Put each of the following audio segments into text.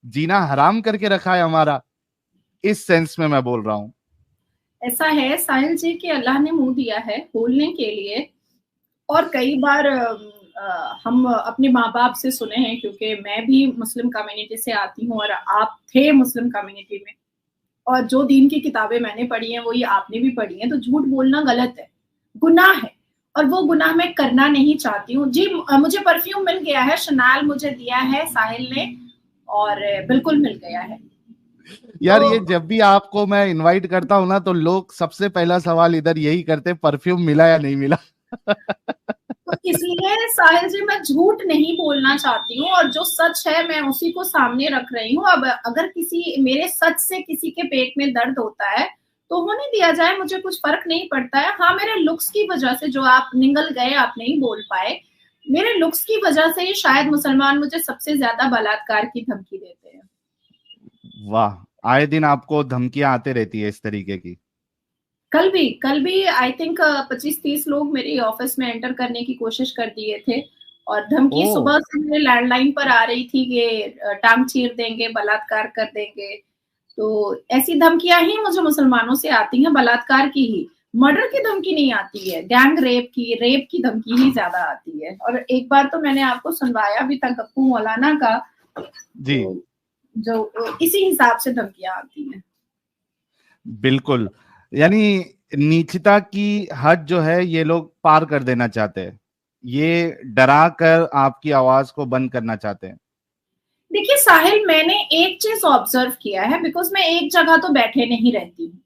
जीना हराम करके रखा है हमारा। इस सेंस में मैं बोल रहा हूँ। ऐसा है साहिल जी कि अल्लाह ने मुंह दिया है बोलने के लिए, और कई बार हम अपने माँ बाप से सुने हैं, क्योंकि मैं भी मुस्लिम कम्युनिटी से आती हूँ और आप थे मुस्लिम कम्युनिटी में, और जो दीन की किताबें मैंने पढ़ी हैं वही आपने भी पढ़ी हैं, तो झूठ बोलना गलत है, गुनाह है, और वो गुनाह मैं करना नहीं चाहती हूँ जी। मुझे परफ्यूम मिल गया है, शनाल मुझे दिया है साहिल ने, और बिल्कुल मिल गया है। यार तो ये जब भी आपको मैं इनवाइट करता हूँ ना, तो लोग सबसे पहला सवाल इधर यही करते, परफ्यूम मिला या नहीं मिला। तो इसलिए साहिल जी मैं झूठ नहीं बोलना चाहती हूँ, और जो सच है मैं उसी को सामने रख रही हूँ। अब अगर किसी मेरे सच से किसी के पेट में दर्द होता है तो होने दिया जाए, मुझे कुछ फर्क नहीं पड़ता है। हाँ, मेरे लुक्स की वजह से जो आप निगल गए, आप नहीं बोल पाए, मेरे लुक्स की वजह से ही शायद मुसलमान मुझे सबसे ज्यादा बलात्कार की धमकी देते हैं। वाह, आए दिन आपको धमकियां आते रहती है इस तरीके की। कल भी आई थिंक 25-30 लोग मेरे ऑफिस में एंटर करने की कोशिश कर दिए थे, और धमकी ओ, सुबह से मेरे लैंडलाइन पर आ रही थी कि टांग चीर देंगे, बलात्कार कर देंगे। तो ऐसी धमकियां ही मुझे मुसलमानों से आती हैं, बलात्कार की ही। मर्डर की धमकी नहीं आती है, गैंग रेप की धमकी ही ज्यादा आती है। और एक बार तो मैंने आपको सुनवाया भी था गप्पू मौलाना का, जी तो जो इसी हिसाब से धमकियां आती हैं। बिल्कुल। यानी नीचता की हद जो है ये लोग पार कर देना चाहते हैं, ये डरा कर आपकी आवाज को बंद करना चाहते हैं। देखिए साहिल, मैंने एक चीज ऑब्जर्व किया है, बिकॉज मैं एक जगह तो बैठे नहीं रहती हूँ।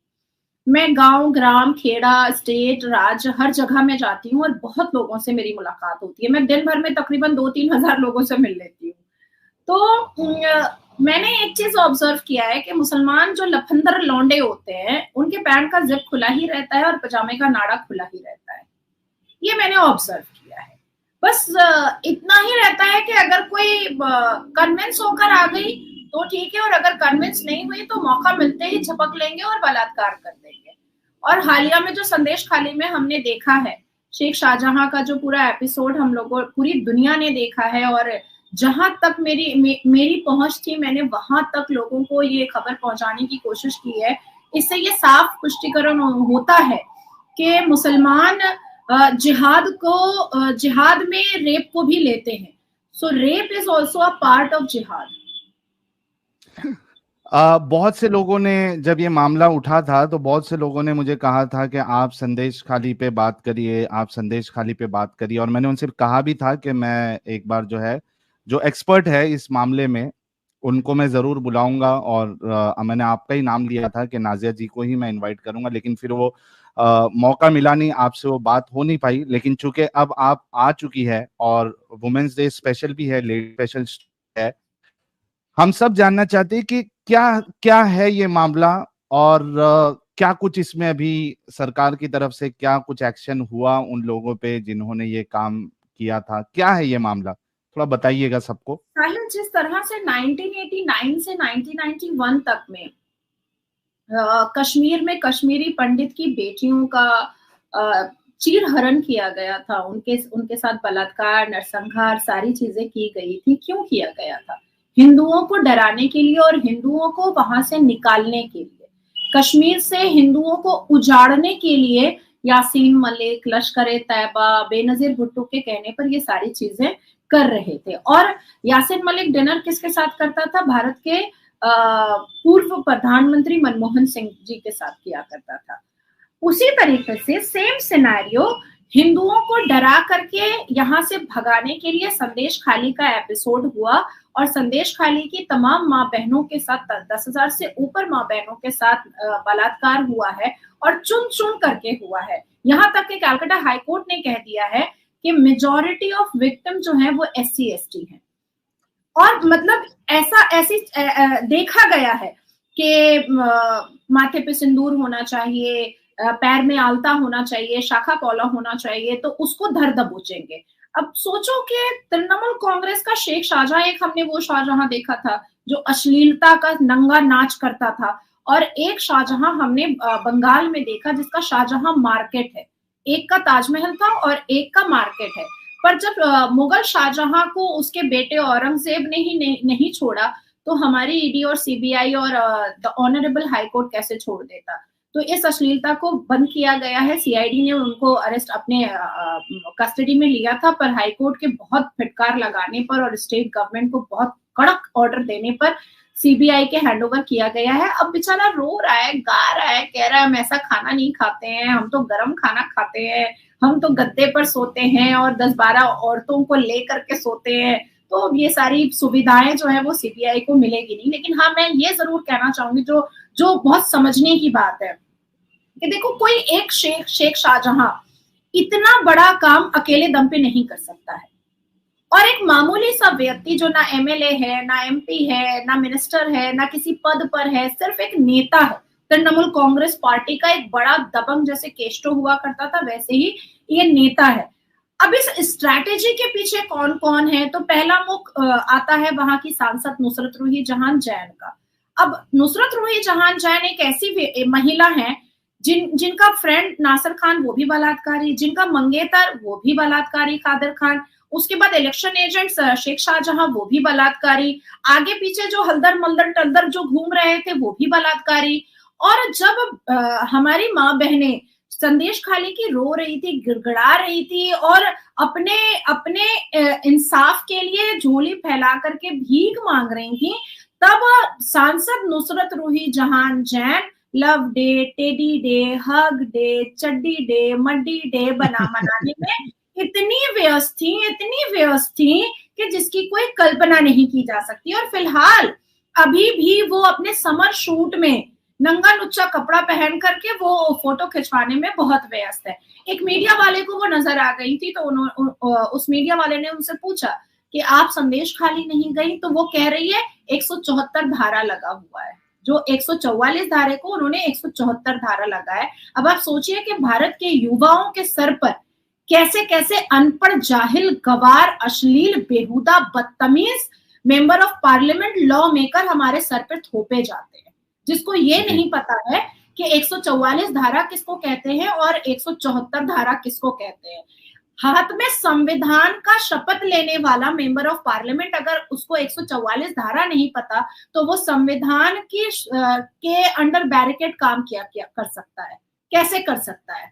मैं गांव, ग्राम, खेड़ा, स्टेट, राज्य, हर जगह में जाती हूँ, और बहुत लोगों से मेरी मुलाकात होती है। मैं दिन भर में तकरीबन 2-3 हजार लोगों से मिल लेती हूँ। तो मैंने एक चीज ऑब्जर्व किया है कि मुसलमान जो लफंदर लौंडे होते हैं, उनके पैंट का जिप खुला ही रहता है और पजामे का नाड़ा खुला ही रहता है। ये मैंने ऑब्जर्व किया है। बस इतना ही रहता है कि अगर कोई कन्विंस होकर आ गई तो ठीक है, और अगर कन्विंस नहीं हुई तो मौका मिलते ही झपक लेंगे और बलात्कार कर देंगे। और हालिया में जो संदेश खाली में हमने देखा है, शेख शाहजहां का जो पूरा एपिसोड हम लोगों, पूरी दुनिया ने देखा है, और जहां तक मेरी पहुंच थी, मैंने वहां तक लोगों को ये खबर पहुंचाने की कोशिश की है। इससे ये साफ पुष्टिकरण होता है कि मुसलमान जिहाद में रेप को भी लेते हैं। So rape is also a part of जिहाद। बहुत से लोगों ने, जब ये मामला उठा था तो बहुत से लोगों ने मुझे कहा था कि आप संदेश खाली पे बात करिए, आप संदेश खाली पे बात करिए। और मैंने उनसे कहा भी था कि मैं एक बार जो है, जो एक्सपर्ट है इस मामले में, उनको मैं जरूर बुलाऊंगा। और मैंने आपका ही नाम लिया था कि नाजिया जी को ही मैं इनवाइट करूंगा, लेकिन फिर वो मौका मिला नहीं, आपसे वो बात हो नहीं पाई। लेकिन चूंकि अब आप आ चुकी है और वुमेन्स डे स्पेशल भी है, लेडी स्पेशल है, हम सब जानना चाहते हैं कि क्या क्या है ये मामला, और क्या कुछ इसमें अभी सरकार की तरफ से क्या कुछ एक्शन हुआ उन लोगों पे जिन्होंने ये काम किया था। क्या है ये मामला, थोड़ा बताइएगा सबको। साहिल, जिस तरह से 1989 से 1991 तक में कश्मीर में कश्मीरी पंडित की बेटियों का चीरहरण किया गया था, उनके उनके साथ बलात्कार, नरसंहार, सारी चीजें की गई थी, क्यों किया गया था? हिंदुओं को डराने के लिए और हिंदुओं को वहां से निकालने के लिए, कश्मीर से हिंदुओं को उजाड़ने के लिए। यासीन मलिक, लश्कर ए तैयबा, बेनजीर भुट्टो के कहने पर ये सारी चीजें कर रहे थे। और यासीन मलिक डिनर किसके साथ करता था? भारत के पूर्व प्रधानमंत्री मनमोहन सिंह जी के साथ किया करता था। उसी तरीके से सेम सिनेरियो हिंदुओं को डरा करके यहाँ से भगाने के लिए संदेश खाली का एपिसोड हुआ, और संदेश खाली की तमाम माँ बहनों के साथ, 10,000 से ऊपर माँ बहनों के साथ बलात्कार हुआ है, और चुन चुन करके हुआ है। यहाँ तक कि कलकत्ता हाईकोर्ट ने कह दिया है कि मेजॉरिटी ऑफ विक्टिम जो है वो SC ST है। और मतलब ऐसी देखा गया है कि माथे पे सिंदूर होना चाहिए, पैर में आलता होना चाहिए, शाखा पौला होना चाहिए, तो उसको धर दबोचेंगे। अब सोचो कि तृणमूल कांग्रेस का शेख शाहजहां, एक हमने वो शाहजहां देखा था जो अश्लीलता का नंगा नाच करता था, और एक शाहजहां हमने बंगाल में देखा जिसका शाहजहां मार्केट है। एक का ताजमहल था और एक का मार्केट है। पर जब मुगल शाहजहां को उसके बेटे औरंगजेब ने ही नहीं छोड़ा, तो हमारी ईडी और सीबीआई और द ऑनरेबल हाई कोर्ट कैसे छोड़ देता। तो इस अश्लीलता को बंद किया गया है। सीआईडी ने उनको अरेस्ट अपने कस्टडी में लिया था, पर हाई कोर्ट के बहुत फिटकार लगाने पर और स्टेट गवर्नमेंट को बहुत कड़क ऑर्डर देने पर सीबीआई के हैंडओवर किया गया है। अब बेचारा रो रहा है, गा रहा है, कह रहा है हम ऐसा खाना नहीं खाते हैं, हम तो गर्म खाना खाते हैं, हम तो गद्दे पर सोते हैं और 10-12 औरतों को लेकर के सोते हैं। तो ये सारी सुविधाएं जो है वो सीबीआई को मिलेगी नहीं। लेकिन हाँ, मैं ये जरूर कहना चाहूंगी जो बहुत समझने की बात है कि देखो, कोई एक शेख शाहजहां इतना बड़ा काम अकेले दम पे नहीं कर सकता है, और एक मामूली सा व्यक्ति जो ना एमएलए है, ना एमपी है, ना मिनिस्टर है, ना किसी पद पर है, सिर्फ एक नेता है, तृणमूल कांग्रेस पार्टी का एक बड़ा दबंग, जैसे केस्टो हुआ करता था वैसे ही ये नेता है। अब इस स्ट्रैटेजी के पीछे कौन कौन है, तो पहला मुख आता है वहां की सांसद नुसरत रूही जहां जैन का। अब नुसरत रूही जहां जैन एक ऐसी महिला है जिनका फ्रेंड नासिर खान वो भी बलात्कारी, जिनका मंगेतर वो भी बलात्कारी कादिर खान, उसके बाद इलेक्शन एजेंट शेख शाहजहां वो भी बलात्कारी, आगे पीछे जो हल्दर मल्दर टल्दर जो घूम रहे थे वो भी बलात्कारी। और जब हमारी माँ बहनें संदेश खाली की रो रही थी, गिड़गिड़ा रही थी और अपने अपने इंसाफ के लिए झोली फैला करके भीख मांग रही थी, तब सांसद नुसरत रूही जहां Jain love day, teddy day, hug day, चड्डी डे, मड्डी डे मनाने में इतनी व्यस्त थी कि जिसकी कोई कल्पना नहीं की जा सकती। और फिलहाल अभी भी वो अपने समर शूट में नंगा नुच्चा कपड़ा पहन करके वो फोटो खिंचवाने में बहुत व्यस्त है। एक मीडिया वाले को वो नजर आ गई थी, तो उस मीडिया वाले ने उनसे पूछा कि आप संदेश खाली नहीं गई, तो वो कह रही है 174 धारा लगा हुआ है। जो 144 धारे को उन्होंने 174 धारा लगाया। अब आप सोचिए कि भारत के युवाओं के सर पर कैसे कैसे अनपढ़, जाहिल, गवार, अश्लील, बेहुदा, बदतमीज member of parliament, law maker हमारे सर पर थोपे जाते हैं, जिसको ये नहीं पता है कि 144 धारा किसको कहते हैं और 174 धारा किसको कहते हैं। हाथ में संविधान का शपथ लेने वाला मेंबर ऑफ पार्लियामेंट अगर उसको 144 धारा नहीं पता, तो वो संविधान के अंडर बैरिकेड काम किया कर सकता है, कैसे कर सकता है।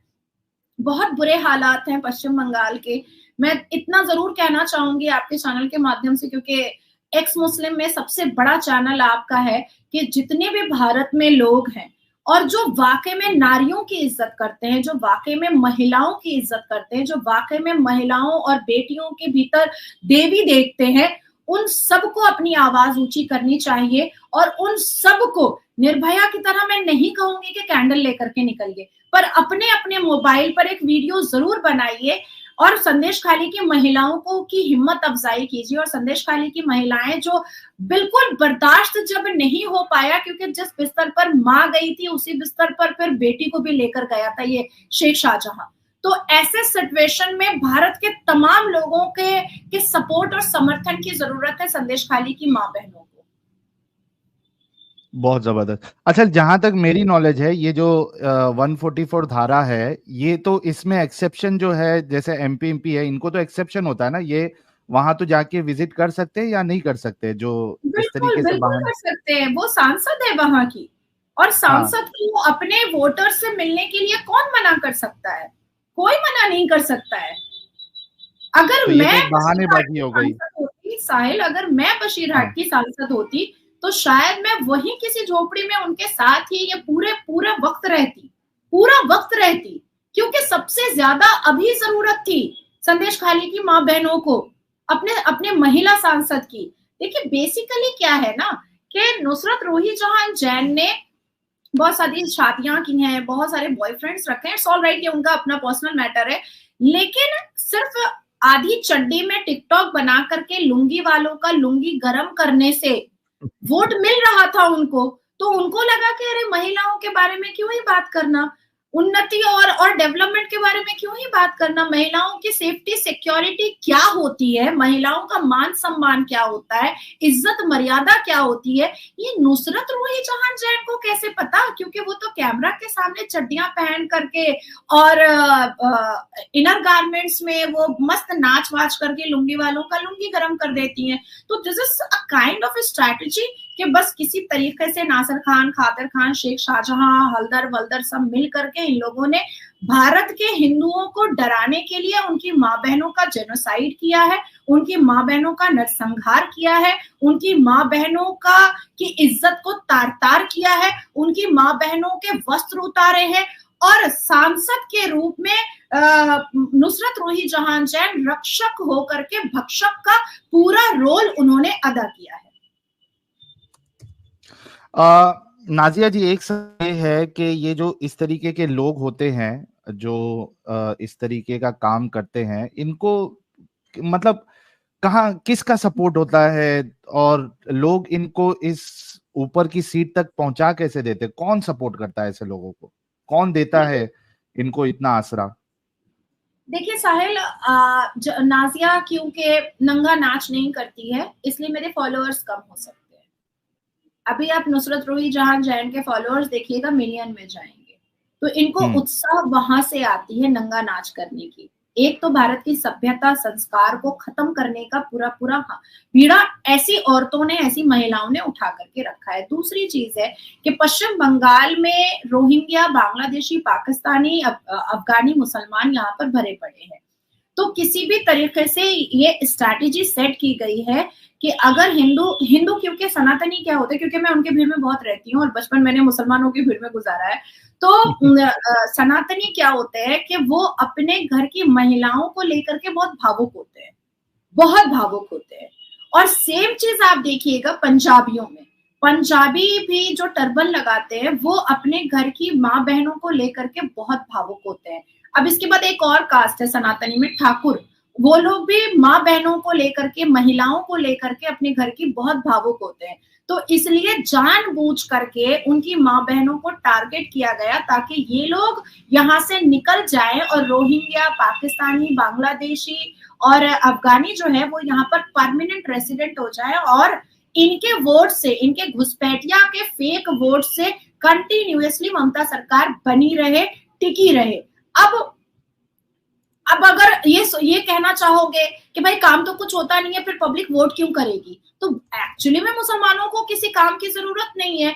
बहुत बुरे हालात हैं पश्चिम बंगाल के। मैं इतना जरूर कहना चाहूंगी आपके चैनल के माध्यम से, क्योंकि एक्स मुस्लिम में सबसे बड़ा चैनल आपका है, कि जितने भी भारत में लोग हैं और जो वाकई में नारियों की इज्जत करते हैं, जो वाकई में महिलाओं की इज्जत करते हैं, जो वाकई में महिलाओं और बेटियों के भीतर देवी देखते हैं, उन सबको अपनी आवाज ऊंची करनी चाहिए। और उन सबको निर्भया की तरह, मैं नहीं कहूंगी कि कैंडल लेकर के निकलिए, पर अपने अपने मोबाइल पर एक वीडियो जरूर बनाइए और संदेश खाली की महिलाओं को की हिम्मत अफजाई कीजिए। और संदेश खाली की महिलाएं जो बिल्कुल बर्दाश्त जब नहीं हो पाया, क्योंकि जिस बिस्तर पर माँ गई थी उसी बिस्तर पर फिर बेटी को भी लेकर गया था ये शेख शाहजहां। तो ऐसे सिचुएशन में भारत के तमाम लोगों के सपोर्ट और समर्थन की जरूरत है संदेश खाली की माँ बहनों को। बहुत जबरदस्त। अच्छा, जहां तक मेरी नॉलेज है, ये जो 144 धारा है, ये तो इसमें एक्सेप्शन जो है, जैसे एमपी है, इनको तो एक्सेप्शन होता है ना, ये वहां तो जाके विजिट कर सकते हैं या नहीं कर सकते? जो इस तरीके से बिल्कुल कर सकते हैं, वो सांसद है वहां की, और सांसद को अपने वोटर से मिलने के लिए कौन मना कर सकता है? कोई मना नहीं कर सकता है। अगर तो मैं बहानेबाजी हो गई साहिल, अगर मैं बशीरहाट की सांसद होती तो शायद मैं वही किसी झोपड़ी में उनके साथ ही ये पूरा वक्त रहती, क्योंकि सबसे ज्यादा अभी जरूरत थी संदेश खाली की माँ बहनों को, अपने महिला सांसद की। देखिए बेसिकली क्या है ना, कि नुसरत रूही जहां जैन ने बहुत सारी शादियां की हैं, बहुत सारे बॉयफ्रेंड्स रखे हैं, इट्स ऑल राइट, ये उनका अपना पर्सनल मैटर है, लेकिन सिर्फ आधी चड्डी में टिकटॉक बना करके लुंगी वालों का लुंगी गरम करने से वोट मिल रहा था उनको, तो उनको लगा कि अरे महिलाओं के बारे में क्यों ही बात करना। उन्नति और डेवलपमेंट के बारे में क्यों ही बात करना। महिलाओं की सेफ्टी सिक्योरिटी क्या होती है, महिलाओं का मान सम्मान क्या होता है, इज्जत मर्यादा क्या होती है, ये नुसरत रूही जहां जैन को कैसे पता? क्योंकि वो तो कैमरा के सामने चड्डियां पहन करके और इनर गारमेंट्स में वो मस्त नाच वाच करके लुंगी वालों का लुंगी गरम कर देती हैं। तो this is a kind of strategy कि बस किसी तरीके से नासिर खान, खातिर खान, शेख शाहजहां, हल्दर वल्दर सब मिल करके इन लोगों ने भारत के हिंदुओं को डराने के लिए उनकी माँ बहनों का जेनोसाइड किया है, उनकी माँ बहनों का नरसंहार किया है, उनकी माँ बहनों का की इज्जत को तार तार किया है, उनकी माँ बहनों के वस्त्र उतारे हैं और सांसद के रूप में नुसरत रूही जहां जैन रक्षक होकर के भक्षक का पूरा रोल उन्होंने अदा किया है। नाजिया जी, एक सवाल है कि ये जो इस तरीके के लोग होते हैं जो इस तरीके का काम करते हैं, इनको मतलब कहाँ किसका सपोर्ट होता है और लोग इनको इस ऊपर की सीट तक पहुंचा कैसे देते? कौन सपोर्ट करता है ऐसे लोगों को? कौन देता है इनको इतना आसरा? देखिए साहिल, नाजिया क्योंकि नंगा नाच नहीं करती है इसलिए मेरे फॉलोअर्स कम हो सकते हैं। अभी आप नुसरत रूही जहां जैन के फॉलोअर्स देखिएगा, मिलियन में जाएंगे। तो इनको उत्साह वहां से आती है नंगा नाच करने की। एक तो भारत की सभ्यता संस्कार को खत्म करने का पूरा पूरा बीड़ा ऐसी औरतों ने, ऐसी महिलाओं ने उठा करके रखा है। दूसरी चीज है कि पश्चिम बंगाल में रोहिंग्या, बांग्लादेशी, पाकिस्तानी, अफगानी मुसलमान यहाँ पर भरे पड़े हैं। तो किसी भी तरीके से ये स्ट्रैटेजी सेट की गई है कि अगर हिंदू क्योंकि सनातनी क्या होते हैं, क्योंकि मैं उनके भीड़ में बहुत रहती हूँ और बचपन मैंने मुसलमानों की भीड़ में गुजारा है, तो सनातनी क्या होते हैं कि वो अपने घर की महिलाओं को लेकर के बहुत भावुक होते हैं, बहुत भावुक होते हैं। और सेम चीज आप देखिएगा पंजाबियों में, पंजाबी भी जो टर्बन लगाते हैं वो अपने घर की माँ बहनों को लेकर के बहुत भावुक होते हैं। अब इसके बाद एक और कास्ट है सनातनी में, ठाकुर, वो लोग भी माँ बहनों को लेकर के, महिलाओं को लेकर के अपने घर की बहुत भावुक होते हैं। तो इसलिए जानबूझ करके उनकी माँ बहनों को टारगेट किया गया ताकि ये लोग यहाँ से निकल जाए और रोहिंग्या, पाकिस्तानी, बांग्लादेशी और अफगानी जो है वो यहाँ पर परमानेंट रेसिडेंट हो जाए और इनके वोट से, इनके घुसपैठिया के फेक वोट से कंटिन्यूअसली ममता सरकार बनी रहे, टिकी रहे। अब अगर ये कहना चाहोगे कि भाई काम तो कुछ होता नहीं है फिर पब्लिक वोट क्यों करेगी, तो एक्चुअली में मुसलमानों को किसी काम की जरूरत नहीं है।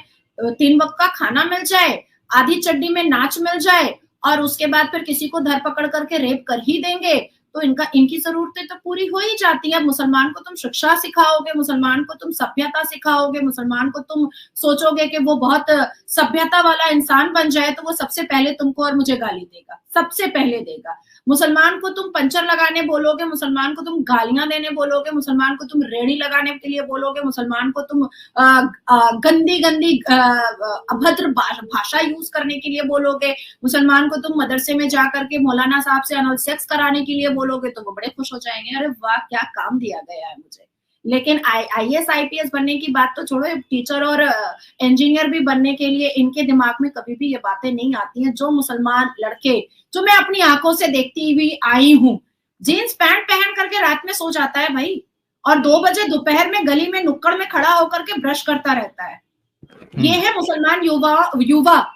3 वक्त का खाना मिल जाए, आधी चड्डी में नाच मिल जाए और उसके बाद फिर किसी को धर पकड़ करके रेप कर ही देंगे तो इनकी जरूरतें तो पूरी हो ही जाती है। मुसलमान को तुम शिक्षा सिखाओगे, मुसलमान को तुम सभ्यता सिखाओगे, मुसलमान को तुम सोचोगे कि वो बहुत सभ्यता वाला इंसान बन जाए तो वो सबसे पहले तुमको और मुझे गाली देगा, सबसे पहले देगा। मुसलमान को तुम पंचर लगाने बोलोगे, मुसलमान को तुम गालियां देने बोलोगे, मुसलमान को तुम रेड़ी लगाने के लिए बोलोगे, मुसलमान को तुम गंदी गंदी अभद्र भाषा यूज करने के लिए बोलोगे, मुसलमान को तुम मदरसे में जाकर के मौलाना साहब से अनल सेक्स कराने के लिए बोलोगे तो वो बड़े खुश हो जाएंगे, अरे वाह क्या काम दिया गया है मुझे। लेकिन IAS IPS बनने की बात तो छोड़ो, टीचर और इंजीनियर भी बनने के लिए इनके दिमाग में कभी भी ये बातें नहीं आती हैं। जो मुसलमान लड़के, जो मैं अपनी आंखों से देखती हुई आई हूँ, जीन्स पैंट पहन करके रात में सो जाता है भाई और 2 बजे दोपहर में गली में नुक्कड़ में खड़ा होकर के ब्रश करता रहता है, ये है मुसलमान युवा,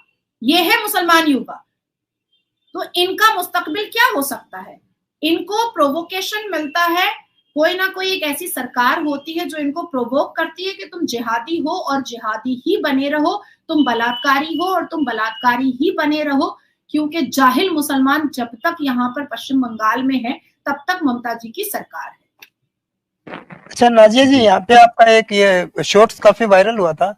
ये है मुसलमान युवा। तो इनका मुस्तकबिल क्या हो सकता है? इनको प्रोवोकेशन मिलता है, कोई ना कोई एक ऐसी सरकार होती है जो इनको प्रोवोक करती है कि तुम जिहादी हो और जिहादी ही बने रहो, तुम बलात्कारी हो और तुम बलात्कारी ही बने रहो, क्योंकि जाहिल मुसलमान जब तक यहाँ पर पश्चिम बंगाल में है तब तक ममता जी की सरकार है। अच्छा नाजिया जी, यहाँ पे आपका एक ये शॉर्ट्स काफी वायरल हुआ था,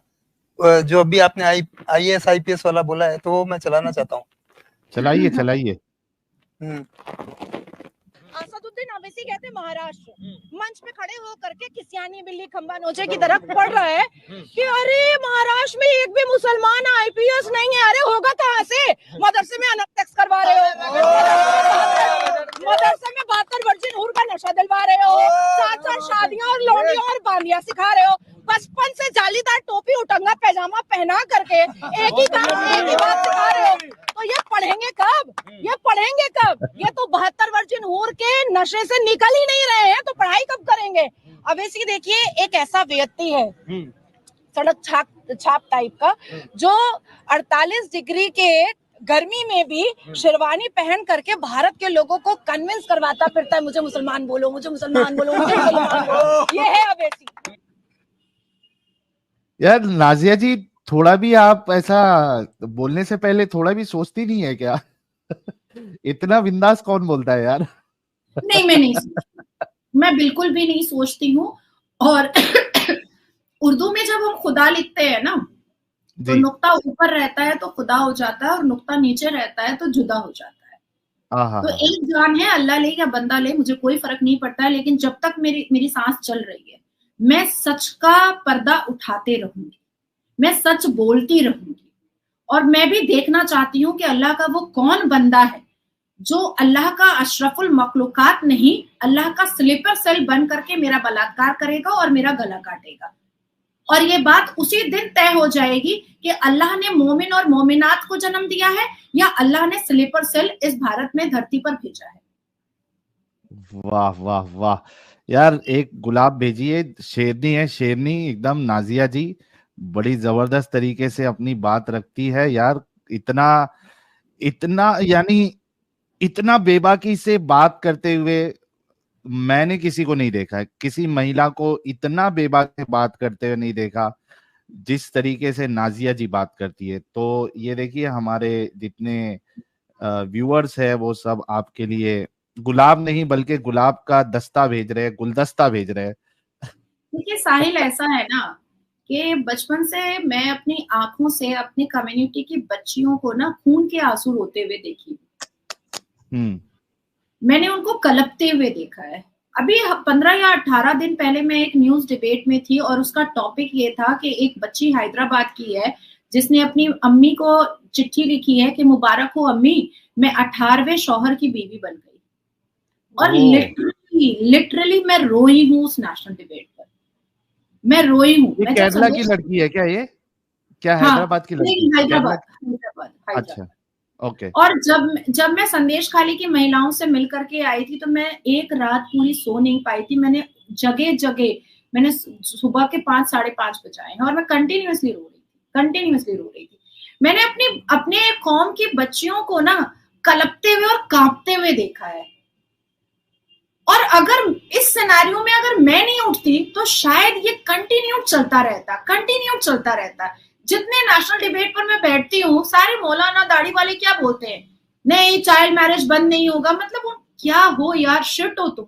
जो अभी आपने IAS IPS वाला बोला है, तो वो मैं चलाना चाहता हूँ। चलाइए। असदुद्दीन ओवैसी कहते महाराष्ट्र मंच पे खड़े हो करके किसियानी बिल्ली खंबा नोचे की तरफ पड़ रहा है कि अरे महाराष्ट्र में एक भी मुसलमान IPS नहीं है। अरे होगा कहाँ से? मदरसे में अनब सेक्स करवा रहे हो, मदरसे में 72 वर्जिन हूर का नशा दिलवा रहे हो, साथ शादियां और लौंडियां और बांदियां सिखा रहे हो, बचपन से जालीदार टोपी उटंगा पैजामा पहना करके एक ही बात सिखा रहे हो। तो ये पढ़ेंगे कब? ये पढ़ेंगे कब? ये तो 72 वर्जिन हूर के नशे से निकल ही नहीं रहे हैं, तो पढ़ाई कब करेंगे? अब इसी देखिए, एक ऐसा व्यक्ति है सड़क छाप टाइप का, जो 48 डिग्री के गर्मी में भी शेरवानी पहन करके भारत के लोगों को कन्विंस करवाता फिरता है, मुझे मुसलमान बोलो, मुझे मुसलमान बोलो, मुझे मुसलमान बोलो। ये है अवैसी। यार नाजिया जी, थोड़ा भी आप ऐसा बोलने से पहले थोड़ा भी सोचती नहीं है क्या? इतना बिंदास कौन बोलता है यार? नहीं, मैं नहीं मैं बिल्कुल भी नहीं सोचती हूँ। और उर्दू में जब हम खुदा लिखते हैं ना, तो नुक्ता ऊपर रहता है तो खुदा हो जाता है, और नुक्ता नीचे रहता है तो जुदा हो जाता है। तो एक जान है, अल्लाह ले या बंदा ले, मुझे कोई फर्क नहीं पड़ता है, लेकिन जब तक मेरी सांस चल रही है, मैं सच का पर्दा उठाते रहूंगी, मैं सच बोलती रहूंगी। और मैं भी देखना चाहती हूँ कि अल्लाह का वो कौन बंदा है जो अल्लाह का अशरफुल मखलूकात नहीं, अल्लाह का स्लीपर सेल बन करके मेरा बलात्कार करेगा और मेरा गला काटेगा। और ये बात उसी दिन तय हो जाएगी कि अल्लाह ने मोमिन और मोमिनात को जन्म दिया है या अल्लाह ने स्लीपर सेल इस भारत में धरती पर भेजा है। वाह वाह वाह यार, एक गुलाब भेजिए। शेरनी है, शेरनी एकदम। नाजिया जी बड़ी जबरदस्त तरीके से अपनी बात रखती है यार। इतना इतना यानी इतना बेबाकी से बात करते हुए मैंने किसी को नहीं देखा है, किसी महिला को इतना बेबाकी से बात करते हुए नहीं देखा जिस तरीके से नाजिया जी बात करती है। तो ये देखिए, हमारे जितने व्यूअर्स है वो सब आपके लिए गुलाब नहीं बल्कि गुलाब का दस्ता भेज रहे हैं, गुलदस्ता भेज रहे हैं। देखिए साहिल, ऐसा है ना कि बचपन से मैं अपनी आंखों से अपनी कम्युनिटी की बच्चियों को ना खून के आंसू रोते हुए देखी। मैंने उनको कलपते हुए देखा है। अभी 15 या 18 दिन पहले मैं एक न्यूज डिबेट में थी और उसका टॉपिक ये था कि एक बच्ची हैदराबाद की है जिसने अपनी अम्मी को चिट्ठी लिखी है कि मुबारक हो अम्मी, मैं 18वें शौहर की बीवी बन गई। और लिटरली मैं रोई हूँ उस नेशनल डिबेट पर, मैं रोई हूँ। केरला की लड़की है क्या ये? क्या हैदराबाद की लड़की? हैदराबाद। अच्छा, ओके। और जब मैं संदेश खाली की महिलाओं से मिल करके आई थी तो मैं एक रात पूरी सो नहीं पाई थी। मैंने जगह मैंने सुबह के 5 साढ़े 5 बजाए हैं और मैं कंटिन्यूअसली रो रही थी। मैंने अपने कौम की बच्चियों को ना कलपते हुए और कांपते हुए देखा है। और अगर इस सिनेरियो में अगर मैं नहीं उठती तो शायद ये कंटिन्यू चलता रहता। जितने नेशनल डिबेट पर मैं बैठती हूँ, सारे मौलाना दाढ़ी वाले क्या बोलते हैं, नहीं चाइल्ड मैरिज बंद नहीं होगा। मतलब क्या हो यार, शिट हो तुम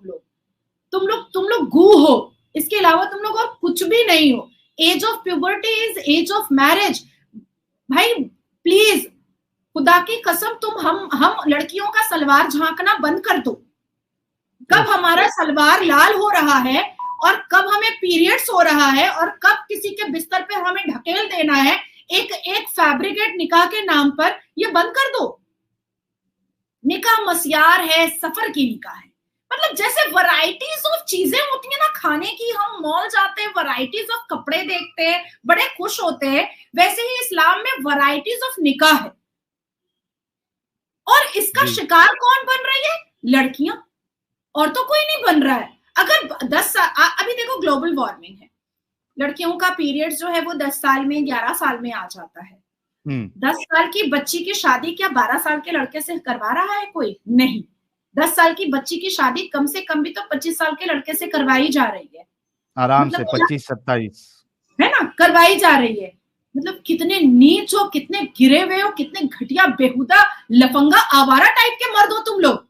लोग गू हो, इसके अलावा तुम लोग और कुछ भी नहीं हो। Age of puberty is age of marriage. भाई प्लीज, खुदा की कसम, तुम हम लड़कियों का सलवार झांकना बंद कर दो। कब हमारा सलवार लाल हो रहा है और कब हमें पीरियड्स हो रहा है और कब किसी के बिस्तर पे हमें ढकेल देना है एक फैब्रिकेट निकाह के नाम पर, ये बंद कर दो। निकाह मस्यार है, सफर की निकाह है। मतलब जैसे वैरायटीज ऑफ चीजें होती है ना खाने की, हम मॉल जाते हैं, वैरायटीज ऑफ कपड़े देखते हैं, बड़े खुश होते हैं, वैसे ही इस्लाम में वैरायटीज ऑफ निकाह है। और इसका शिकार कौन बन रही है? लड़कियां, और तो कोई नहीं बन रहा है। अगर 10 साल, अभी देखो ग्लोबल वार्मिंग है, लड़कियों का पीरियड जो है वो 10 साल में 11 साल में आ जाता है। 10 साल की बच्ची की शादी क्या 12 साल के लड़के से करवा रहा है कोई? नहीं। 10 साल की बच्ची की शादी कम से कम भी तो 25 साल के लड़के से करवाई जा रही है, आराम मतलब से 25-27 है ना, करवाई जा रही है। मतलब कितने नीच हो, कितने गिरे हुए हो, कितने घटिया बेहुदा लफंगा आवारा टाइप के मर्द हो तुम लोग।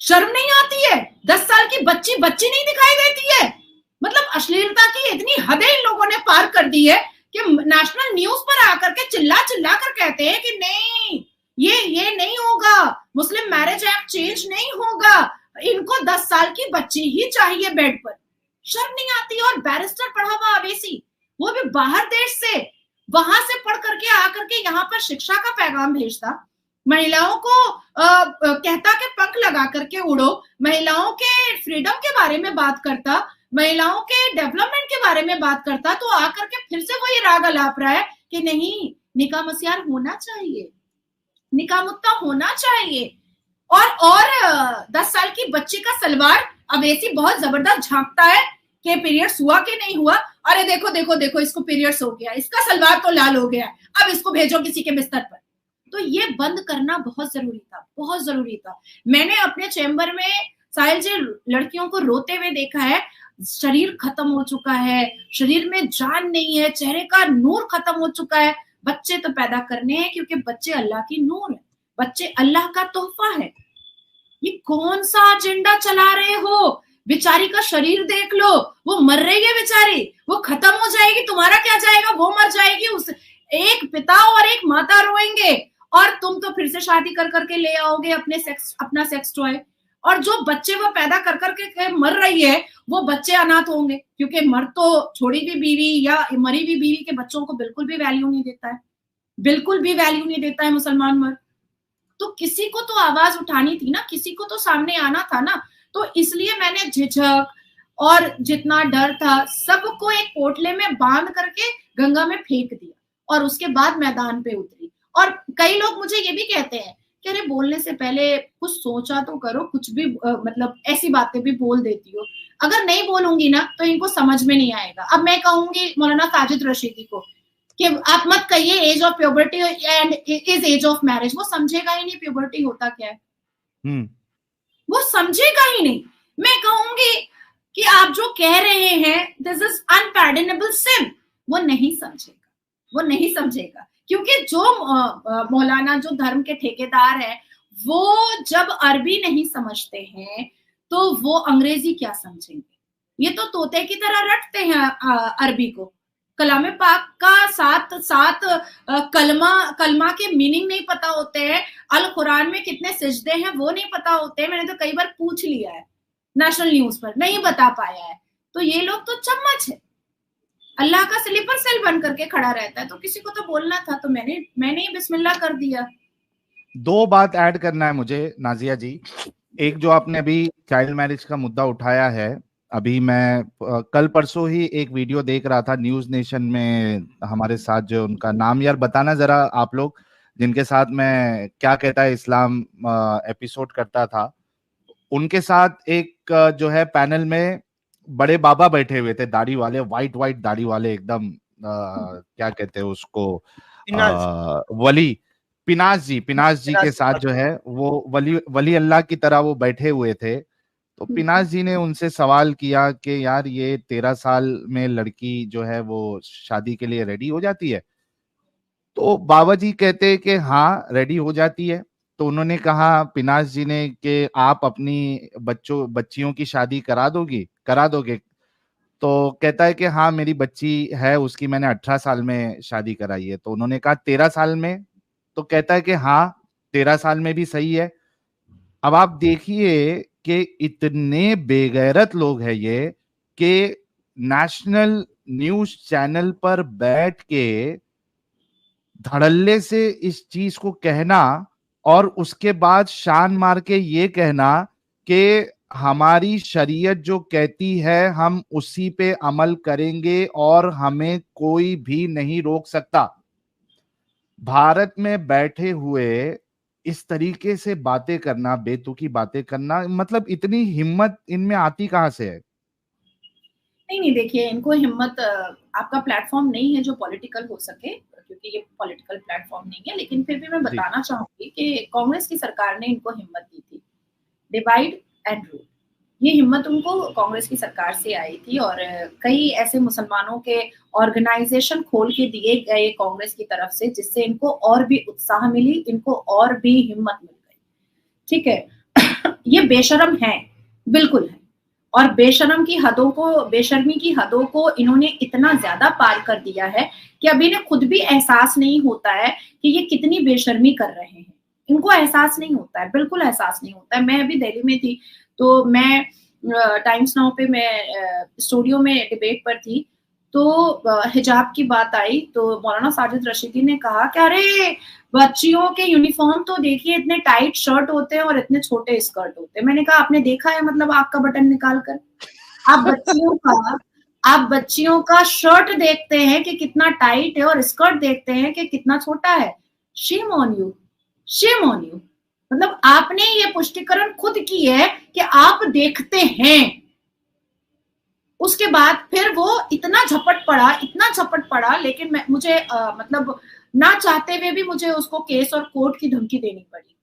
शर्म नहीं आती है? 10 साल की बच्ची नहीं दिखाई देती है? मतलब अश्लीलता की इतनी हदें इन लोगों ने पार कर दी है कि नेशनल न्यूज पर आकर के चिल्ला कर कहते हैं कि नहीं, ये नहीं होगा, मुस्लिम मैरिज एक्ट चेंज नहीं होगा, इनको 10 साल की बच्ची ही चाहिए बेड पर। शर्म नहीं आती? और बैरिस्टर पढ़ा हुआ अवैसी, वो भी बाहर देश से, वहां से पढ़ करके आकर के यहाँ पर शिक्षा का पैगाम भेजता, महिलाओं को कहता कि पंख लगा करके उड़ो, महिलाओं के फ्रीडम के बारे में बात करता, महिलाओं के डेवलपमेंट के बारे में बात करता, तो आकर के फिर से वही राग अलाप रहा है कि नहीं, निकाह मस्यार होना चाहिए। निकाह मुत्ता होना चाहिए। और 10 साल की बच्ची का सलवार अवेसी बहुत जबरदस्त झांकता है कि पीरियड्स हुआ कि नहीं हुआ, अरे देखो देखो देखो इसको पीरियड्स हो गया, इसका सलवार तो लाल हो गया, अब इसको भेजो किसी के बिस्तर पर। तो ये बंद करना बहुत जरूरी था, बहुत जरूरी था। मैंने अपने चैम्बर में साहिल जी लड़कियों को रोते हुए देखा है, शरीर खत्म हो चुका है, शरीर में जान नहीं है, चेहरे का नूर खत्म हो चुका है। बच्चे तो पैदा करने हैं क्योंकि बच्चे अल्लाह की नूर है, बच्चे अल्लाह का तोहफा है। ये कौन सा एजेंडा चला रहे हो? बेचारी का शरीर देख लो, वो मर रही है बेचारी, वो खत्म हो जाएगी, तुम्हारा क्या जाएगा, वो मर जाएगी, उस एक पिता और एक माता रोएंगे, और तुम तो फिर से शादी कर करके ले आओगे अपना सेक्स टॉय। और जो बच्चे वो पैदा कर करके मर रही है, वो बच्चे अनाथ होंगे, क्योंकि मर्द तो छोड़ी हुई बीवी या मरी हुई बीवी के बच्चों को बिल्कुल भी वैल्यू नहीं देता है, बिल्कुल भी वैल्यू नहीं देता है मुसलमान मर्द। तो किसी को तो आवाज उठानी थी ना, किसी को तो सामने आना था ना। तो इसलिए मैंने झिझक और जितना डर था सबको एक पोटले में बांध करके गंगा में फेंक दिया, और उसके बाद मैदान पे उतरी। और कई लोग मुझे ये भी कहते हैं कि अरे बोलने से पहले कुछ सोचा तो करो, कुछ भी मतलब ऐसी बातें भी बोल देती हो। अगर नहीं बोलूंगी ना तो इनको समझ में नहीं आएगा। अब मैं कहूंगी मौलाना साजिद रशीदी को कि आप मत कहिए age of puberty and is age of marriage, वो समझेगा ही नहीं प्यूबर्टी होता क्या है, वो समझेगा ही नहीं। मैं कहूंगी कि आप जो कह रहे हैं दिस इज अनपैर्डनेबल सिन, वो नहीं समझेगा, वो नहीं समझेगा। क्योंकि जो मौलाना जो धर्म के ठेकेदार हैं, वो जब अरबी नहीं समझते हैं तो वो अंग्रेजी क्या समझेंगे। ये तो तोते की तरह रटते हैं अरबी को। कलाम पाक का सात कलमा के मीनिंग नहीं पता होते हैं, अल कुरान में कितने सिजदे हैं वो नहीं पता होते हैं। मैंने तो कई बार पूछ लिया है नेशनल न्यूज पर, नहीं बता पाया है। तो ये लोग तो चम्मच है, अल्लाह का स्लीपर सेल बन करके खड़ा रहता है। तो किसी को तो बोलना था, तो मैंने ही बिस्मिल्लाह कर दिया। 2 बात ऐड करना है मुझे नाजिया जी। एक जो आपने अभी चाइल्ड मैरिज का मुद्दा उठाया है, अभी मैं कल परसों ही एक वीडियो देख रहा था न्यूज नेशन में, हमारे साथ जो उनका नाम यार बताना जरा आप लोग, जिनके साथ मैं क्या कहता है इस्लाम एपिसोड करता था, उनके साथ एक जो है पैनल में बड़े बाबा बैठे हुए थे, दाढ़ी वाले, वाइट दाढ़ी वाले एकदम, क्या कहते हैं उसको, वली पिनाज जी के साथ जो है वो वली अल्लाह की तरह वो बैठे हुए थे। तो पिनाज जी ने उनसे सवाल किया कि यार ये 13 साल में लड़की जो है वो शादी के लिए रेडी हो जाती है? तो बाबा जी कहते कि हाँ रेडी हो जाती है। तो उन्होंने कहा पिनाज जी ने कि आप अपनी बच्चियों की शादी करा दोगे? तो कहता है कि हाँ मेरी बच्ची है, उसकी मैंने 18 साल में शादी कराई है। तो उन्होंने कहा 13 साल में? तो कहता है कि हाँ 13 साल में भी सही है। अब आप देखिए कि इतने बेगैरत लोग हैं ये कि नेशनल न्यूज चैनल पर बैठ के धड़ल्ले से इस चीज को कहना, और उसके बाद शान मार के ये कहना कि हमारी शरीयत जो कहती है हम उसी पे अमल करेंगे और हमें कोई भी नहीं रोक सकता। भारत में बैठे हुए इस तरीके से बातें करना, बेतुकी बातें करना, मतलब इतनी हिम्मत इनमें आती कहां से है? नहीं देखिए, इनको हिम्मत, आपका प्लेटफॉर्म नहीं है जो पॉलिटिकल हो सके, क्योंकि ये पॉलिटिकल प्लेटफॉर्म नहीं है। लेकिन फिर भी मैं बताना चाहूंगी कि कांग्रेस की सरकार ने इनको हिम्मत दी थी, डिवाइड एंड रूल। ये हिम्मत उनको कांग्रेस की सरकार से आई थी, और कई ऐसे मुसलमानों के ऑर्गेनाइजेशन खोल के दिए गए कांग्रेस की तरफ से, जिससे इनको और भी उत्साह मिली, इनको और भी हिम्मत मिल गई। ठीक है, ये बेशरम है, बिल्कुल है, और बेशर्मी की हदों को इन्होंने इतना ज्यादा पार कर दिया है कि अभी इन्हें खुद भी एहसास नहीं होता है कि ये कितनी बेशर्मी कर रहे हैं। इनको एहसास नहीं होता है, बिल्कुल एहसास नहीं होता है। मैं अभी दिल्ली में थी, तो मैं टाइम्स नाउ पे मैं स्टूडियो में डिबेट पर थी, तो हिजाब की बात आई, तो मौलाना साजिद रशीदी ने कहा कि अरे बच्चियों के यूनिफॉर्म तो देखिए, इतने टाइट शर्ट होते हैं और इतने छोटे स्कर्ट होते हैं। मैंने कहा आपने देखा है मतलब आग का बटन निकाल कर? आप बच्चियों का शर्ट देखते हैं कि कितना टाइट है और स्कर्ट देखते हैं कि कितना छोटा है। Shame on you, shame on you. मतलब आपने ये पुष्टिकरण खुद की है कि आप देखते हैं। उसके बाद फिर वो इतना झपट पड़ा, लेकिन मुझे मतलब ना चाहते हुए भी मुझे उसको केस और कोर्ट की धमकी देनी पड़ी।